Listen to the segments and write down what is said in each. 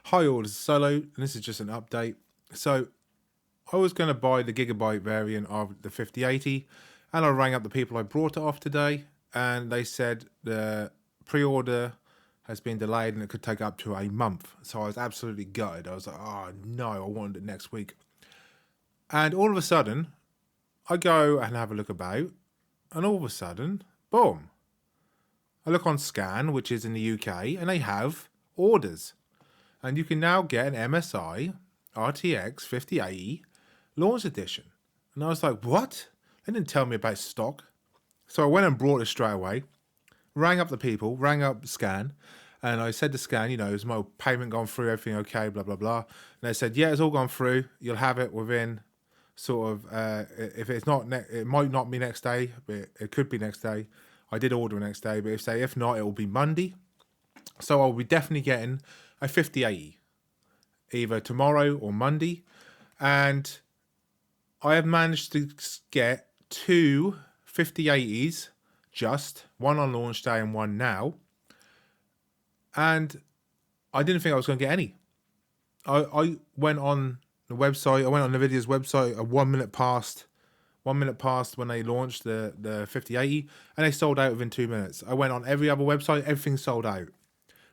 Hi all, this is Solo, and this is just an update. So, I was going to buy the gigabyte variant of the 5080, and I rang up the people I brought it off today, and they said the pre-order has been delayed and it could take up to a month. So I was absolutely gutted. I was like, oh no, I wanted it next week. And all of a sudden, I go and have a look about, and all of a sudden, boom, I look on Scan, which is in the UK, and they have orders. And you can now get an MSI RTX 5080 launch edition. And I was like, what? They didn't tell me about stock. So I went and brought it straight away, rang up the people, rang up Scan, and I said to Scan, is my payment gone through, everything okay, blah, blah, blah. And they said, yeah, it's all gone through. You'll have it within sort of, if it's not, it might not be next day, but it could be next day. I did order next day, but if not, it will be Monday. So I'll be definitely getting a 5080 either tomorrow or Monday. And I have managed to get two 5080s, just one on launch day and one now. And I didn't think I was going to get any. I went on the website, I went on NVIDIA's website 1 minute past. 1 minute past when they launched the 5080, and they sold out within 2 minutes. I went on every other website, everything sold out.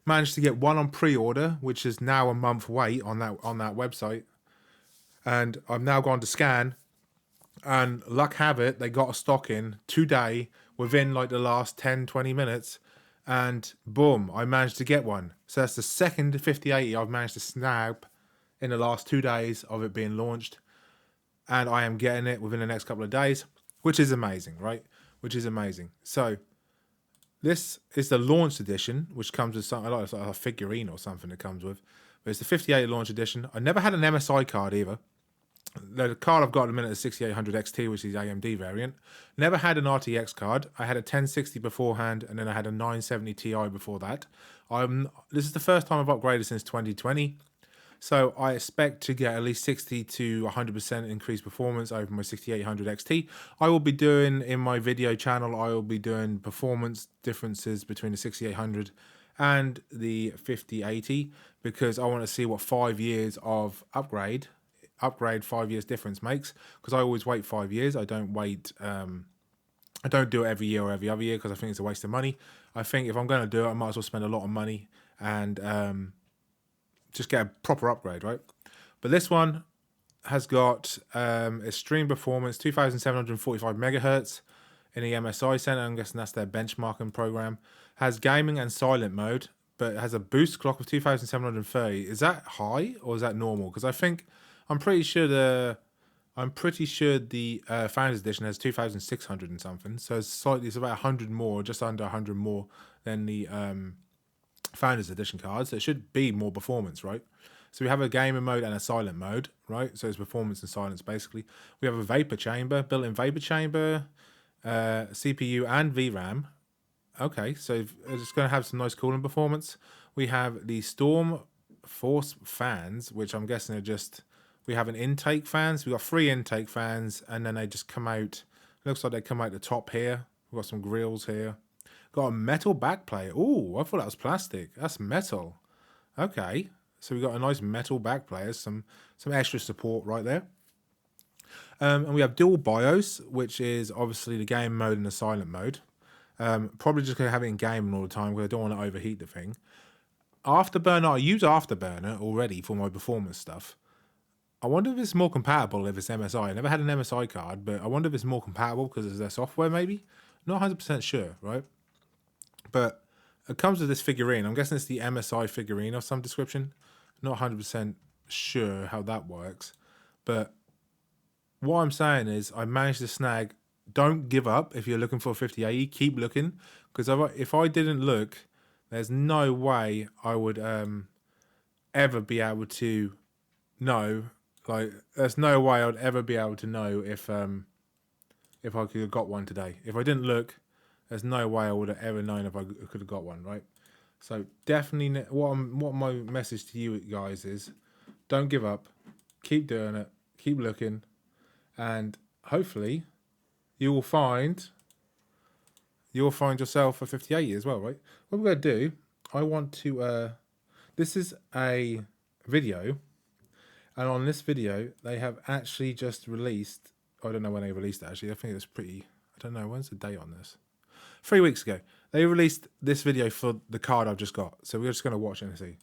Managed to get one on pre-order, which is now a month wait on that website. And I've now gone to Scan, and luck have it, they got a stock in today within like the last 10-20 minutes, and boom, I managed to get one. So that's the second 5080 I've managed to snag in the last 2 days of it being launched, and I am getting it within the next couple of days, which is amazing, right? Which is amazing. So this is the launch edition, which comes with something like a figurine or something it comes with. But it's the 5080 launch edition. I never had an MSI card either. The card I've got at the minute is 6800 XT, which is the AMD variant. Never had an RTX card. I had a 1060 beforehand, and then I had a 970 Ti before that. This is the first time I've upgraded since 2020. So I expect to get at least 60 to 100% increased performance over my 6800 XT. I will be doing, in my video channel, I will be doing performance differences between the 6800 and the 5080, because I want to see what 5 years of upgrade 5 years difference makes, because I always wait 5 years. I don't wait, I don't do it every year or every other year, because I think it's a waste of money. I think if I'm going to do it, I might as well spend a lot of money and just get a proper upgrade, right? But this one has got extreme performance, 2745 megahertz in the MSI center. I'm guessing that's their benchmarking program. Has gaming and silent mode, but it has a boost clock of 2730. Is that high or is that normal? Because I'm pretty sure the Founders Edition has 2600 and something. So it's about 100 more, just under 100 more than the Founders Edition cards. So it should be more performance, right? So we have a gaming mode and a silent mode, right? So it's performance and silence, basically. We have a vapor chamber, built-in vapor chamber, CPU and VRAM. Okay, so it's going to have some nice cooling performance. We have the Storm Force fans, which I'm guessing are just... We have an intake fans. We've got 3 intake fans, and then they just come out... It looks like they come out the top here. We've got some grills here. Got a metal backplate. Ooh, I thought that was plastic. That's metal. Okay, so we've got a nice metal backplate. Some extra support right there. And we have dual BIOS, which is obviously the game mode and the silent mode. Probably just going to have it in gaming all the time because I don't want to overheat the thing. Afterburner, I use Afterburner already for my performance stuff. I wonder if it's more compatible if it's MSI. I never had an MSI card, but I wonder if it's more compatible because it's their software maybe. Not 100% sure, right? But it comes with this figurine. I'm guessing it's the MSI figurine of some description. Not 100% sure how that works. But what I'm saying is I managed to snag... Don't give up if you're looking for a 5080. Keep looking. Because if I didn't look, there's no way I would ever be able to know. Like, there's no way I'd ever be able to know if I could have got one today. If I didn't look... There's no way I would have ever known if I could have got one, right? So definitely, what my message to you guys is, don't give up, keep doing it, keep looking, and hopefully you will find yourself a 5080 as well, right? What we're gonna do, I want to. This is a video, and on this video they have actually just released. I don't know when they released it. Actually, I think it was pretty. I don't know when's the date on this. 3 weeks ago, they released this video for the card I've just got. So we're just going to watch it and see.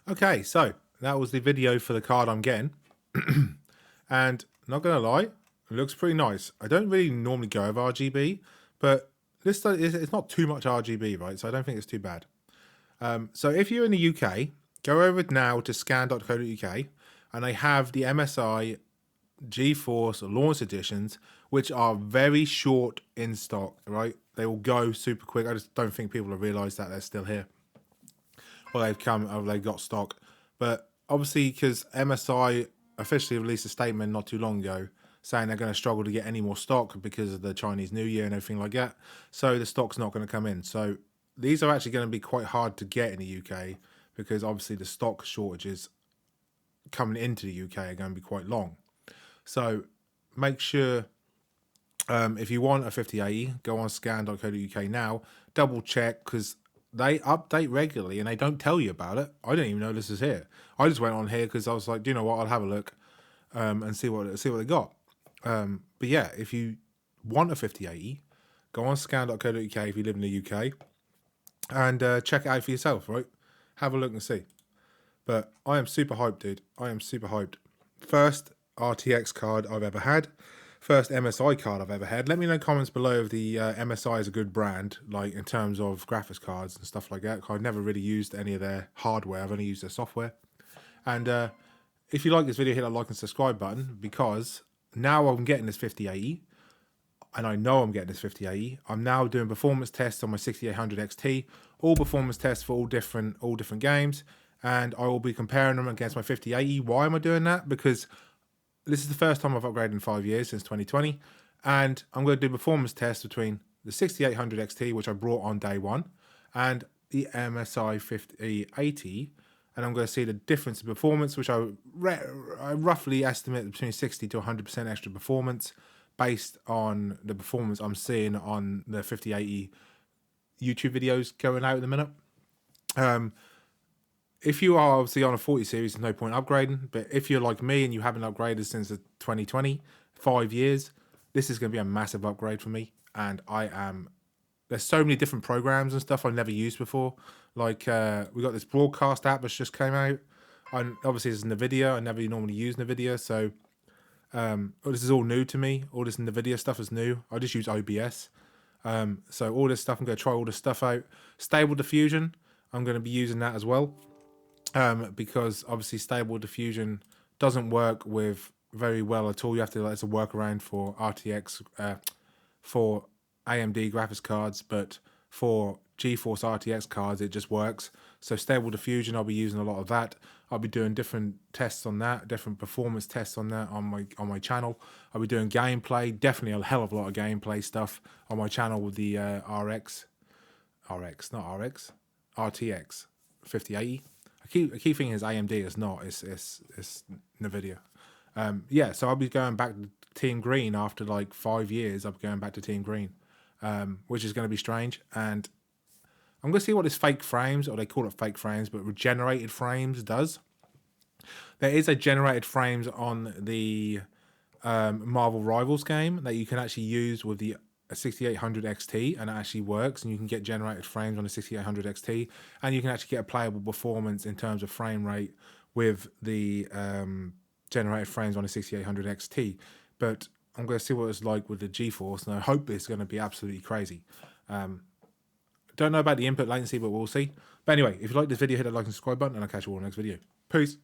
Okay, so that was the video for the card I'm getting. And not gonna lie, it looks pretty nice. I don't really normally go over RGB, but this it's not too much RGB, right? So I don't think it's too bad. So if you're in the UK, go over now to scan.co.uk, and they have the MSI GeForce launch editions, which are very short in stock, right? They will go super quick. I just don't think people have realised that they're still here. Well, they've come, or they've got stock. But obviously, because MSI officially released a statement not too long ago saying they're going to struggle to get any more stock because of the Chinese New Year and everything like that. So the stock's not going to come in. So these are actually going to be quite hard to get in the UK because obviously the stock shortages coming into the UK are going to be quite long. So make sure if you want a 5080, go on scan.co.uk now. Double check because they update regularly and they don't tell you about it. I didn't even know this is here. I just went on here because I was like, do you know what? I'll have a look and see what they got. But yeah, if you want a 5080, go on scan.co.uk if you live in the UK and check it out for yourself, right? Have a look and see. But I am super hyped, dude. I am super hyped. First RTX card I've ever had. First MSI card I've ever had. Let me know in the comments below if the MSI is a good brand, like in terms of graphics cards and stuff like that. I've never really used any of their hardware. I've only used their software. And if you like this video, hit that like and subscribe button because now I'm getting this 5080. And I know I'm getting this 5080. I'm now doing performance tests on my 6800 XT. All performance tests for all different games. And I will be comparing them against my 5080. Why am I doing that? Because this is the first time I've upgraded in 5 years since 2020. And I'm going to do performance tests between the 6800 XT, which I brought on day one, and the MSI 5080. And I'm going to see the difference in performance, which I roughly estimate between 60 to 100% extra performance based on the performance I'm seeing on the 5080 YouTube videos going out at the minute. If you are obviously on a 40 series, there's no point upgrading. But if you're like me and you haven't upgraded since 2020, 5 years, this is going to be a massive upgrade for me. And there's so many different programs and stuff I've never used before. Like we got this broadcast app that's just came out. And obviously it's NVIDIA. I never normally use NVIDIA. So this is all new to me. All this NVIDIA stuff is new. I just use OBS. So all this stuff, I'm going to try all this stuff out. Stable Diffusion, I'm going to be using that as well. Because obviously Stable Diffusion doesn't work with very well at all. You have to, it's a workaround for RTX, for AMD graphics cards, but for GeForce RTX cards, it just works. So Stable Diffusion, I'll be using a lot of that. I'll be doing different tests on that, different performance tests on that on my channel. I'll be doing gameplay, definitely a hell of a lot of gameplay stuff on my channel with the RTX 5080. I keep thinking it's AMD. It's not. It's NVIDIA. Yeah. So I'll be going back to Team Green after like 5 years. I'll be going back to Team Green, which is going to be strange. And I'm going to see what this fake frames, or they call it fake frames, but regenerated frames does. There is a generated frames on the Marvel Rivals game that you can actually use with the a 6800 XT and it actually works, and you can get generated frames on a 6800 XT, and you can actually get a playable performance in terms of frame rate with the generated frames on a 6800 XT. But I'm going to see what it's like with the GeForce, and I hope it's going to be absolutely crazy. Don't know about the input latency, but we'll see. But anyway, if you like this video, hit that like and subscribe button, and I'll catch you all in the next video. Peace.